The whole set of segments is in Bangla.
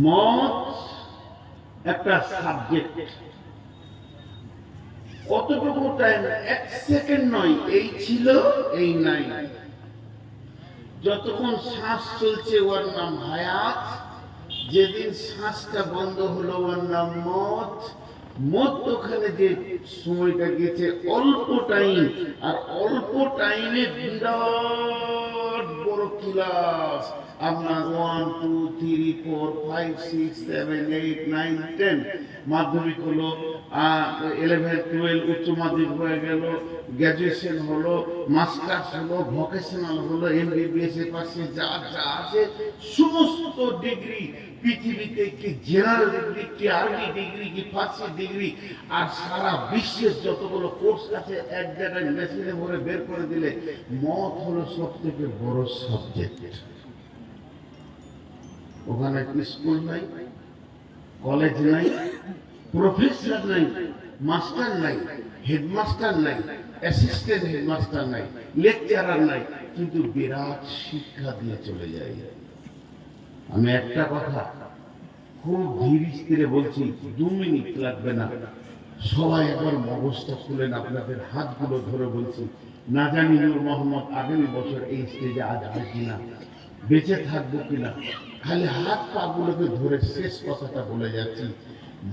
মত একটা সাবজেক্ট, কতটুকু টাইম, 1 সেকেন্ড নয়, এই ছিল এই নাই, যতক্ষণ শ্বাস চলছে ওর নাম হায়াত, যেদিন শ্বাসটা বন্ধ হলো ওর নাম মত। মধ্যখানে যে সময়টা গেছে অল্প টাইম, আর অল্প টাইমে বিরাট বড় ক্লাস। আপনার 1 2 3 4 5 6 7 8 9 10 মাধ্যমিক হলো, 11 12 উচ্চ মাধ্যমিক হয়ে গেল, গ্র্যাজুয়েশন হলো, মাস্টার্স হলো, ভোকেশনাল হলো, এমবিবিএস এর পাশে যা যা আছে সমস্ত ডিগ্রি পৃথিবীতে, কি জেনারেল ডিগ্রি, কি আরবি ডিগ্রি, কি ফার্সি ডিগ্রি, আর সারা বিশ্বের যতগুলো কোর্স আছে এক জায়গায় মেশিনে ভরে বের করে দিলে মত হলো সব থেকে বড় সাবজেক্ট। ওখানে স্কুল নাই, কলেজ নাই, প্রফেসর নাই, মাস্টার নাই, হেডমাস্টার নাই, অ্যাসিস্ট্যান্ট হেডমাস্টার নাই, লেকচারার নাই, কিন্তু বিরাট শিক্ষা দিয়ে চলে যায়। আমি একটা কথা খুব ধীরে স্থিরে বলছি, 2 মিনিট লাগবে না, সবাই একবার মগজটা খুলেন, আপনাদের হাতগুলো ধরে বলছি। না জানি নূর মোহাম্মদ আগামী বছর এই স্টেজে আজ আসবে কিনা, বেঁচে থাকবো কিনা, খালি হাত পা গুলোকে ধরে শেষ কথাটা বলে যাচ্ছি।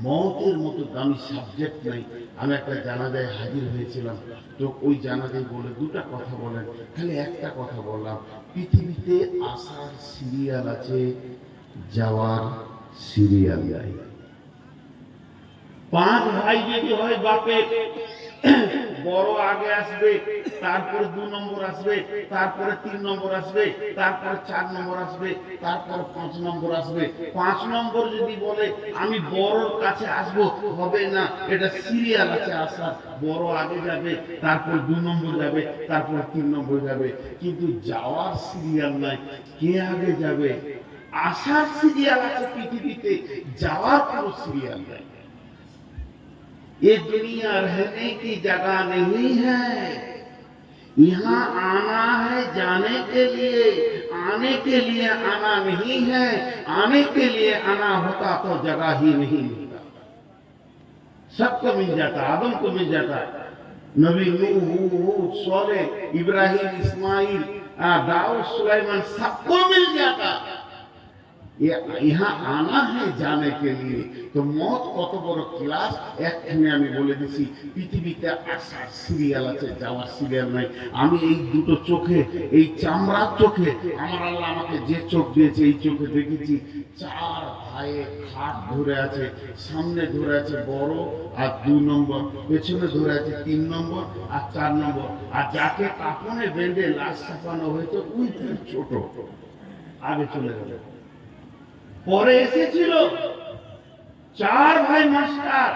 মতের মতো দামি সাবজেক্ট নাই। আমি একটা জানাজায় হাজির হয়েছিলাম, তো ওই জানাজায় বলে 2টা কথা বলেন, খালি একটা কথা বললাম, পৃথিবীতে আসার সিরিয়াল আছে, যাওয়ার সিরিয়াল নাই। 5 ভাই যদি হয় বাপে, বড় আগে আসবে, তারপরে 2 নম্বর আসবে, তারপরে 3 নম্বর আসবে, তারপরে 4 নম্বর আসবে, তারপরে 5 নম্বর আসবে। 5 নম্বর যদি বলে আমি বড়র কাছে আসবো, হবে না, এটা সিরিয়াল আছে আসার, বড় আগে যাবে, তারপর 2 নম্বর যাবে, তারপর 3 নম্বর যাবে, কিন্তু যাওয়ার সিরিয়াল নাই। কে আগে যাবে? আসার সিরিয়াল আছে পৃথিবীতে, যাওয়ার কোনো সিরিয়াল নাই। ये दुनिया रहने की जगह नहीं है, यहाँ आना है जाने के लिए, आने के लिए आना नहीं है, आने के लिए आना होता तो जगह ही नहीं मिलता। सबको मिल जाता, आदम को मिल जाता, नबी नूह, हूद, सोले, इब्राहिम, इस्माइल, दाऊद, सुलाइमान, सबको मिल जाता। यहाँ आना है जाने के लिए। तो मौत কত বড় ক্লাস, একখানে আমি বলে দিছি, পৃথিবীতে আসার সিরিয়াল আছে, যাওয়ার সিরিয়াল নাই। আমি এই 2টো চোখে, এই চামড়ার চোখে, আমার আল্লাহ আমাকে যে চোখ দিয়েছে, এই চোখে দেখেছি 4 ভাইয়ে খাট ধরে আছে, সামনে ধরে আছে বড় আর 2 নম্বর, পেছনে ধরে আছে 3 নম্বর আর 4 নম্বর, আর যাকে কাফনে বেঁধে লাশ চাপানো হয়েছে ওই ছোট আগে চলে গেল। পরে এসেছিল 4 ভাই মাস্টার,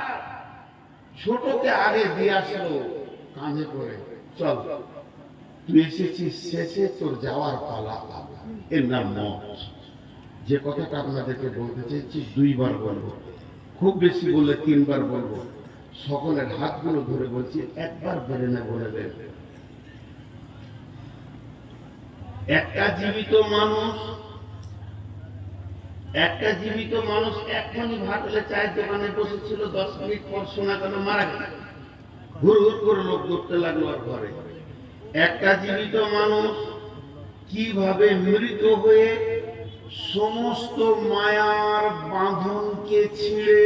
ছোটকে আগে দিয়ে আসলো কাঁধে করে, চল তুই এসেছিস শেষে, তোর যাওয়ার পালা, এর নাম মত। যে কথাটা আপনাদেরকে বলতে চাইছি 2 বার বলবো, খুব বেশি বললে 3 বার বলবো। সকলের হাতগুলো ধরে বলছি, একবার বেড়ে না বলে দেন। একটা জীবিত মানুষ এখনই ভাটলে চায়ের দোকানে বসেছিল, 10 মিনিট পর শোনা গেল মারা গেল, হুর হুর করে লোক ধরতে লাগলো আর ঘরে। একটা জীবিত মানুষ কিভাবে মৃত হয়ে সমস্ত মায়ার বাঁধনকে ছিঁড়ে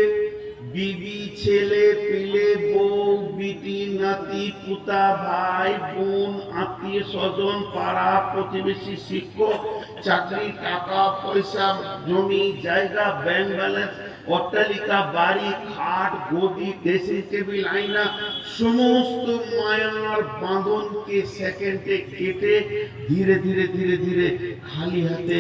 বিবি, ছেলে, পেলে, বউ, বিটি, নাতি, পুতা, ভাই, বোন, আত্মীয় স্বজন, পাড়া প্রতিবেশী, শিক্ষক, চাকরি, টাকা পয়সা, জমি জায়গা, ব্যাংক ব্যালেন্স, অট্টালিকা, বাড়ি, খাট, গদি, ড্রেসিং টেবিল, আয়না, সমস্ত মায়ার বাঁধনকে সেকেন্ডে কেটে ধীরে ধীরে ধীরে ধীরে খালি হাতে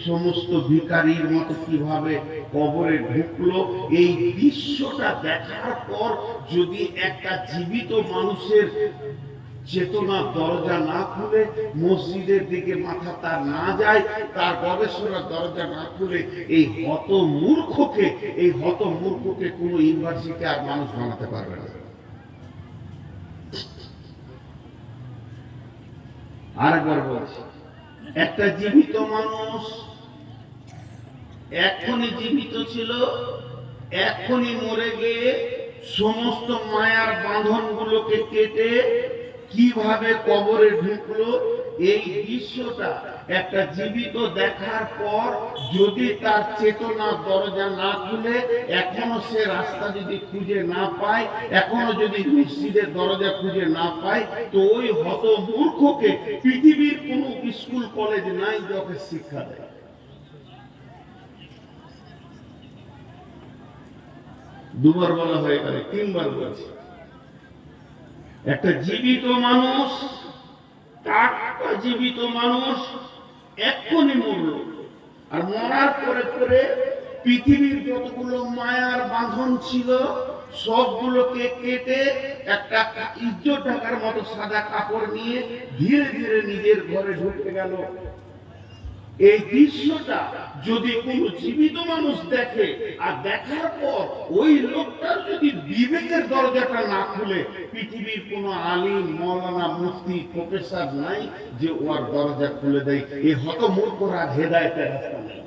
সমস্ত ভিখারির মতো কিভাবে কবরে ঢুকলো। এই দৃশ্যটা দেখার পর যদি একটা জীবিত মানুষের চেতনা দরজা না খুলে, মসজিদের দিকে মাথা তার না যায়, তার গবেষণার দরজা না খুলে, এই হত মূর্খকে কোনো ইউনিভার্সিটি আর মানুষ বানাতে পারবে না। আরেকবার বলছি, একটা জীবিত মানুষ এক্ষুনি জীবিত ছিল, এক্ষুনি মরে গিয়ে সমস্ত মায়ার বাঁধনগুলোকে কেটে কিভাবে কবরে ঢুকলো, এই দৃশ্যটা একটা জীবিত দেখার পর যদি তার চেতনার দরজা না খুলে, এখনো সে রাস্তা যদি খুঁজে না পায়, এখনো যদি মসজিদের দরজা খুঁজে না পায়, তো ওই হত মূর্খকে পৃথিবীর কোন স্কুল কলেজ নাই যে ওকে শিক্ষা দেয়। দুবার বলা হয়ে গেল, তিনবার বলছি। একটা জীবিত মানুষ, টাটকা জীবিত মানুষ এক্ষুনি মরল, আর মরার পরে পরে পৃথিবীর যতগুলো মায়ার বাঁধন ছিল সবগুলোকে কেটে একটা ইজ্জত ঢাকার মতো সাদা কাপড় নিয়ে ধীরে ধীরে নিজের ঘরে ঢুকে গেল। এই দৃশ্যটা যদি কোন জীবিত মানুষ দেখে, আর দেখার পর ওই লোকটার যদি বিবেকের দরজাটা না খুলে, পৃথিবীর কোন আলিম, মৌলানা, মুফতি, প্রফেসর নাই যে ওর দরজা খুলে দেয়। এই হতমূর্খরা হেদায়েতের রাস্তা নেই।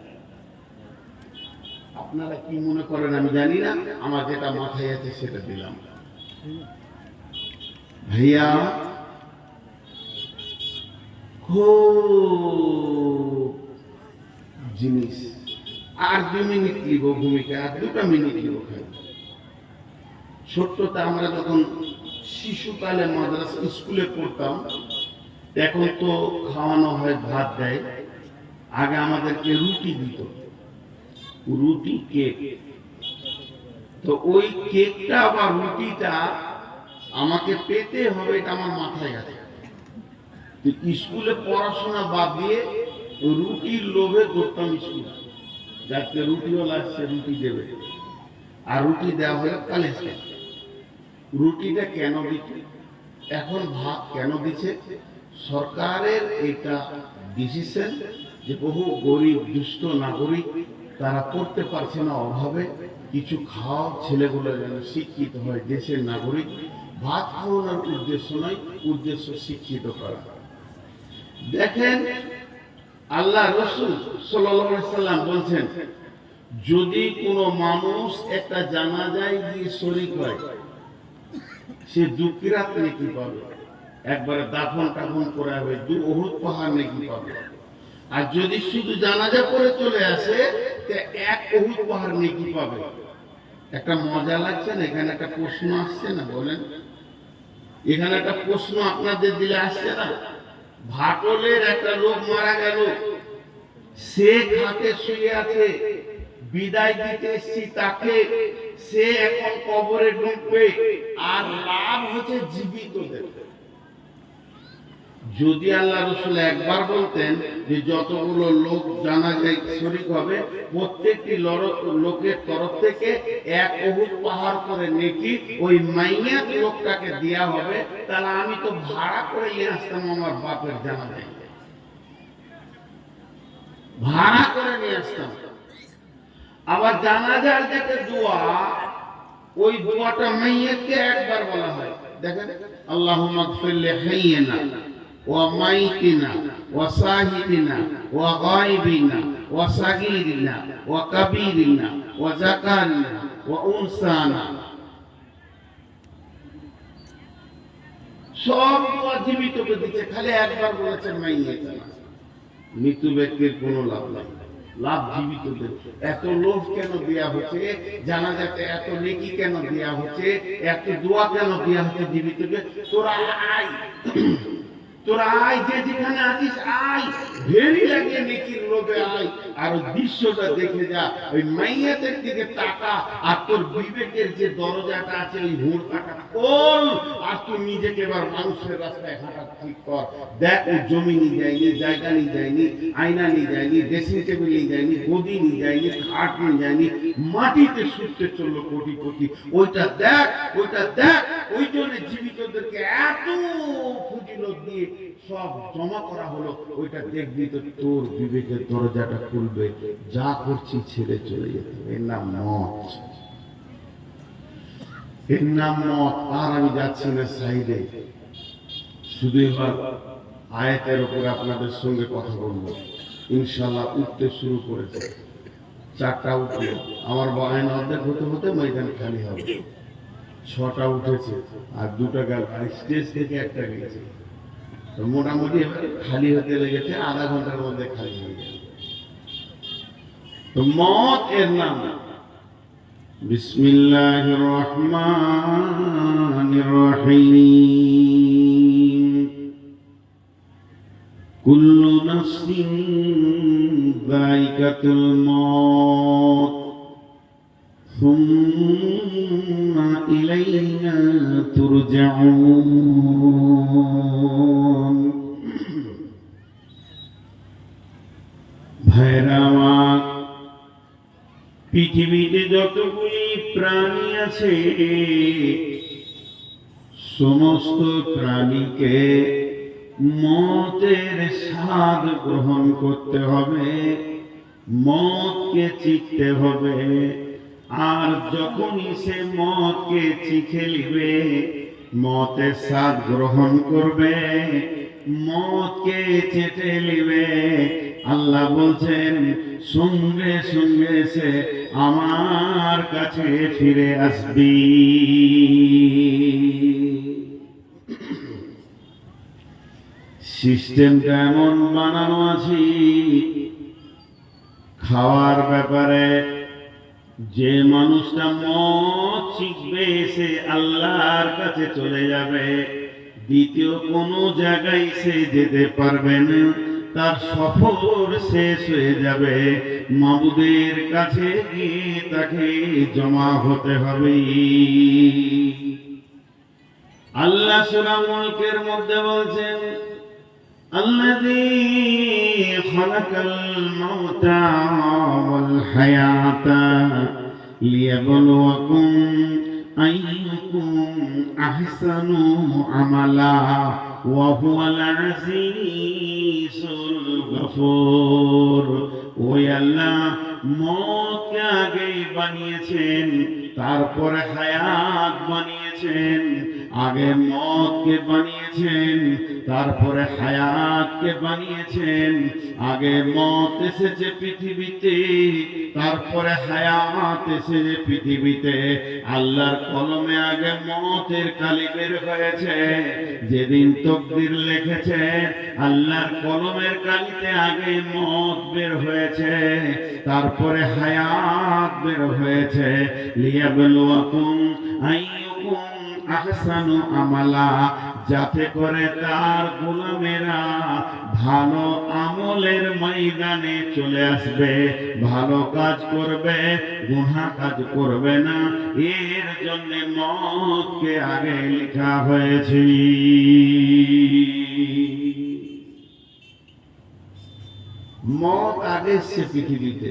আপনারা কি মনে করেন আমি জানি না, আমার যেটা মাথায় আছে সেটা দিলাম। ভাইয়া জিনিস, আর 2 মিনিট লিখব ভূমিকা, আর 2টা মিনিট লিখব। ছোট্টতে আমরা যখন শিশুকালে মাদ্রাসা স্কুলে পড়তাম, এখন তো খাওয়ানো হয়, ভাত দেয়, আগে আমাদেরকে রুটি দিত, রুটি কেক। তো ওই কেকটা বা রুটিটা আমাকে পেতে হবে, এটা আমার মাথায় আছে। স্কুলে পড়াশোনা বাদ দিয়ে রুটির লোভে করতাম স্কুল, যাকে রুটিওয়ালা আসছে রুটি দেবে, আর রুটি দেওয়া হলে কালেজ। রুটিটা কেন দিচ্ছে, এখন ভাত কেন দিচ্ছে? সরকারের এটা ডিসিশন যে বহু গরিব দুষ্ট নাগরিক তারা করতে পারছে না, অভাবে কিছু খাওয়া, ছেলেগুলো যেন শিক্ষিত হয়, দেশের নাগরিক। ভাত খাওয়ানোর উদ্দেশ্য নয়, উদ্দেশ্য শিক্ষিত করা। দেখেন আল্লাহ রাসূল সাল্লাল্লাহু আলাইহি সাল্লাম বলছেন, যদি কোনো মানুষ একটা জানাজায় গিয়ে শরীক হয়, সে 2 কিরাত নেকি পাবে, একবারে দাফন টাফন করে হবে, 2 উহুদ পাহাড় নেকি পাবে। আর যদি শুধু জানাজা করে চলে আসে, তে 1 উহুদ পাহাড় নেকি পাবে। একটা মজা লাগছে না? এখানে একটা প্রশ্ন আসছে না, বলেন? এখানে একটা প্রশ্ন আপনাদের দিলে আসছে না? ভাটলের একটা লোক মারা গেল, সে খাটে শুয়ে আছে, বিদায় দিতে এসেছি তাকে, সে এখন কবরে ঢুকবে, আর লাভ হচ্ছে জীবিতদের। যদি আল্লাহ রাসূল একবার বলতেন যে যতগুলো লোক জানাজায় শরীক হবে, প্রত্যেকটি লোকের তরফ থেকে 1 উহুদ পাহাড় করে নেকি ওই মাইয়াত লোকটাকে দেয়া হবে, তাহলে আমি তো ভাড়া করে নিয়ে আসতাম আমার বাপের জানাজায়, ভাড়া করে নিয়ে আসতাম। আবার জানাজার যে দোয়া, ওই দোয়াটা মাইয়াতকে একবার বলা হয়। দেখেন, আল্লাহুম্মা গফির লি হাইয়িনা ওয়া মাইতিনা ওয়া সাহিদিনা ওয়া গায়বিনা ওয়া সাগীরিনা ওয়া কাবীরিনা ওয়া যাকারিনা ওয়া উনসানা। সব দোয়া জীবিতকে দিচ্ছে, খালি একবার বলেছেন মাইয়াতিনা। মৃত্যু ব্যক্তির কোনো লাভ নাই, লাভ জীবিতদের। এত লোভ কেন দেয়া হচ্ছে? জানাজাতে এত নেকি কেন দেয়া হচ্ছে? এত দোয়া কেন দেয়া হচ্ছে জীবিতকে? তোরা আয়, তোরা আয়, যে যেখানে আছিস আয়, ভেরি লাগিয়ে নেকির লোভে আয়, আর ওই দৃশ্যটা দেখে যা, ওই মাইয়াতের দিকে তাকা, আর তোর বিবেকের যে দরজাটা আছে ওই হুড়কাটা খোল, আর তুই নিজেকে এবার মানুষের রাস্তায় হাঁটা ঠিক কর। দেখ, ও জমি নিয়ে যায়নি, জায়গা নিয়ে যায়নি, আয়না নিয়ে যায়নি, ড্রেসিং টেবিল নিয়ে যায়নি, গদি নিয়ে যায়নি, খাট নিয়ে যায়নি, মাটিতে শুতে চললো কোটি কোটি। ওইটা দেখ, ওইটা দেখ। ওই জন্য জীবিতদেরকে এত ফজিলত দিয়ে সব জমা করা হলো, ওইটা দেখবি তো তোর বিবেকের দরজাটা খুলবে, যা করছি ছেড়ে চলে যেতে। এর নাম মত, এর নাম মত। আর আমি যাচ্ছি না সাইডে, শুধু এবার আয়াতের উপরে আপনাদের সঙ্গে কথা বলবো। ইনশাআল্লাহ উঠতে শুরু করেছে। 4টা উঠলো, আমার বয়ান অর্ধেক হতে হতে ময়দান খালি হবে। 6টা উঠেছে আর 2টা গেল, আর স্টেজ থেকে একটা গেছে। তো মোটামুটি খালি হতে লেগেছে, আধা ঘন্টার মধ্যে খালি হয়ে গেল। তো মত এর নাম বিসমিল্লাহির রহমানির রহিম। কুল্লু নাফসিন যায়িকাতুল মউত সুম্মা ইলাইনা তুরজাউন। ভাইরা আমার, পৃথিবীতে যতগুলি প্রাণী আছে সমস্ত প্রাণীকে মতের স্বাদ গ্রহণ করতে হবে, মতকে চিখতে হবে। আর যখনই সে মতকে চিখে নিবে, মতের স্বাদ গ্রহণ করবে, মতকে চেটে নিবে, আল্লাহ বলছেন সঙ্গে সঙ্গে সে আমার কাছে ফিরে আসবি। সিস্টেমটা এমন বানানো আছে খাওয়ার ব্যাপারে, যে মানুষটা মদ শিখবে সে আল্লাহর কাছে চলে যাবে, দ্বিতীয় কোনো জায়গায় সে যেতে পারবে না, তার সফর শেষ হয়ে যাবে, মাবুদের কাছে গিয়ে তাকে জমা হতে হবে। আল্লাহ সূরা মুলকের মধ্যে বলছেন আল্লাযী খালাকাল মাউতা ওয়াল হায়াতা লিয়াবলুয়াকুম আইয়ুকুম আহসানু আমালা ওয়া হুয়াল আজিজুল গফুর। ওই আল্লাহ মওতকে আগে বানিয়েছেন, তারপরে হায়াত বানিয়েছেন। আগে মওতকে বানিয়েছেন, তারপরে হায়াতকে বানিয়েছেন। আগে মওত এসেছে পৃথিবীতে, তারপরে হায়াত এসেছে পৃথিবীতে। আল্লাহর কলমে আগে মওতের কালি বের হয়েছে। যেদিন তকদির লিখেছে আল্লাহর কলমের কালিতে আগে মওত বের হয়েছে, তারপরে হায়াত বের হয়েছে। লিয়াবলুয়াকুম আইয়ুকুম আহসানু আমালা, যাতে করে তার গোলামেরা ভালো আমলের ময়দানে চলে আসবে, ভালো কাজ করবে, গুনাহ কাজ করবে না। এর জন্য মওতকে আগে লেখা হয়েছে। মওত আগে এসেছে পৃথিবীতে।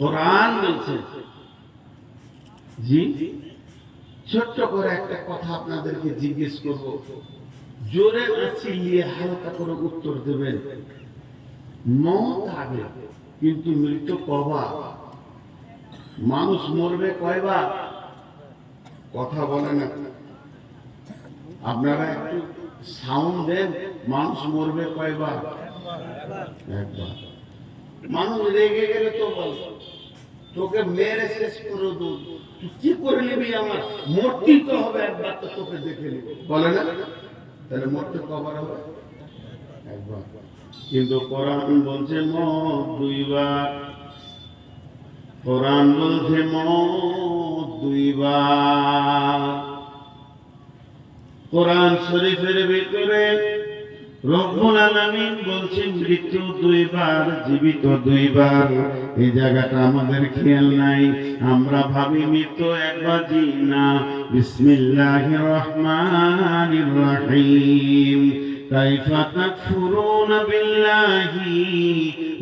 কোরআন বলছে, জি ছোট্ট করে একটা কথা আপনাদেরকে জিজ্ঞেস করব, জোরে না চিল্লিয়ে হালকা করে উত্তর দেবেন। মওত আগে, কিন্তু মৃত্যু কবার? মানুষ মরবে কয়বার? কথা বলে না, আপনারা একটু সাউন্ড দেন। মানুষ মরবে কয়বার? একবার। মানুষ রেগে গেলে তো বল, তোকে মেরে শেষ করে দেব, তুই কি করে নিবি? আমার মরতেই তো হবে, একবার তো তোকে দেখে নিব, বলে না? তাহলে মরতে কবার হবে? একবার। কিন্তু কোরআন বলছে মওত দুইবার। কোরআন বলছে মওত দুইবার। কোরআন শরীফের ভিতরে রব্বুল আলামিন বলছেন মৃত্যু দুইবার, জীবিত দুইবার। এই জায়গাটা আমাদের খেয়াল নাই, আমরা ভাবি মৃত্যু একবার, জি না। বিসমিল্লাহির রহমানির রহিম। কাইফা তাকফুরুনা বিল্লাহি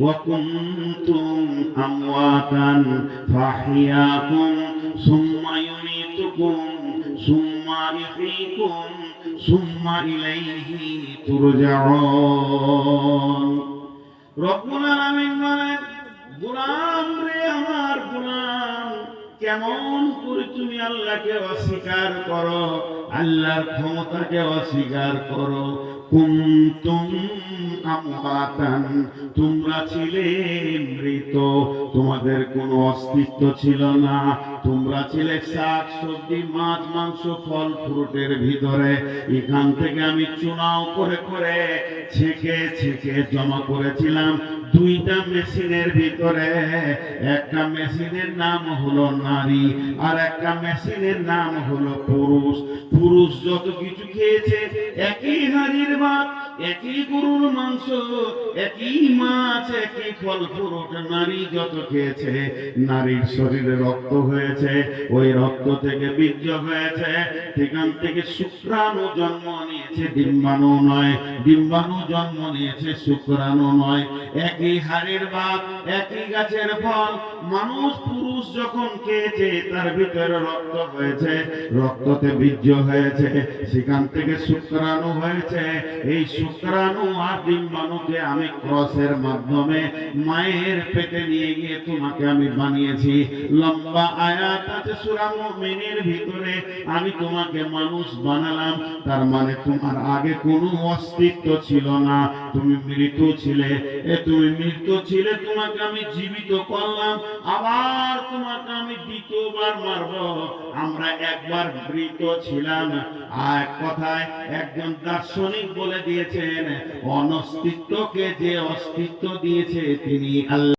ওয়া কুনতুম আমওয়াতান ফাহিয়াকুম সুম্মা ইউমীতুকুম সুম্মা ইহয়ীকুম সুম্মা ইলাইহি তুরজাউন। রব্বুল আলামিন বলেন, গোলাম রে, আমার গোলাম, কেমন করে তুমি আল্লাহকে অস্বীকার করো, আল্লাহর ক্ষমতাকে অস্বীকার করো। কুনতুম আমওয়াতান, তোমরা ছিলে মৃত, তোমাদের কোনো অস্তিত্ব ছিল না। তোমরা ছিলে শাক সবজি মাছ মাংস ফল ফ্রুটের ভিতরে। এখান থেকে আমি চুনাও করে করে ছেঁকে ছেঁকে জমা করেছিলাম দুইটা মেশিনের ভিতরে। একটা মেশিনের নাম হলো নারী, আর একটা মেশিনের নাম হলো পুরুষ। পুরুষ যত কিছু খেয়েছে, একই হাড়ির ভাত, একই গরুর মাংস, একই মাছ, একই ফল ফ্রুট। নারী যত খেয়েছে, নারীর শরীরে রক্ত হয়েছে, ওই রক্ত থেকে বীর্য হয়েছে, সেখান থেকে শুক্রাণু জন্ম নিয়েছে, ডিম্বাণু নয়। ডিম্বাণু জন্ম নিয়েছে, শুক্রাণু নয়। একই হাড়ির ভাত, একই গাছের ফল। মানুষ পুরুষ যখন খেয়েছে, তার ভিতরে রক্ত হয়েছে, রক্ততে বীর্য হয়েছে, সেখান থেকে শুক্রাণু হয়েছে। এই শুক্রাণু আর ডিম্বাণুকে আমি ক্রসের মাধ্যমে মায়ের পেটে নিয়ে গিয়ে তোমাকে আমি বানিয়েছি। লম্বা আয়াত আছে সূরা মুমিনের ভিতরে, আমি তোমাকে মানুষ বানালাম। তার মানে তোমার আগে কোনো অস্তিত্ব ছিল না, তুমি মৃত ছিলে। তুমি মৃত ছিলে, তোমাকে আমি জীবিত করলাম, আবার তোমাকে আমি দ্বিতীয়বার মারব। আমরা একবার মৃত ছিলাম। আর কথায় একজন দার্শনিক বলে দিয়েছেন, অনস্তিত্বকে যে অস্তিত্ব দিয়েছে তিনি আল্লাহ।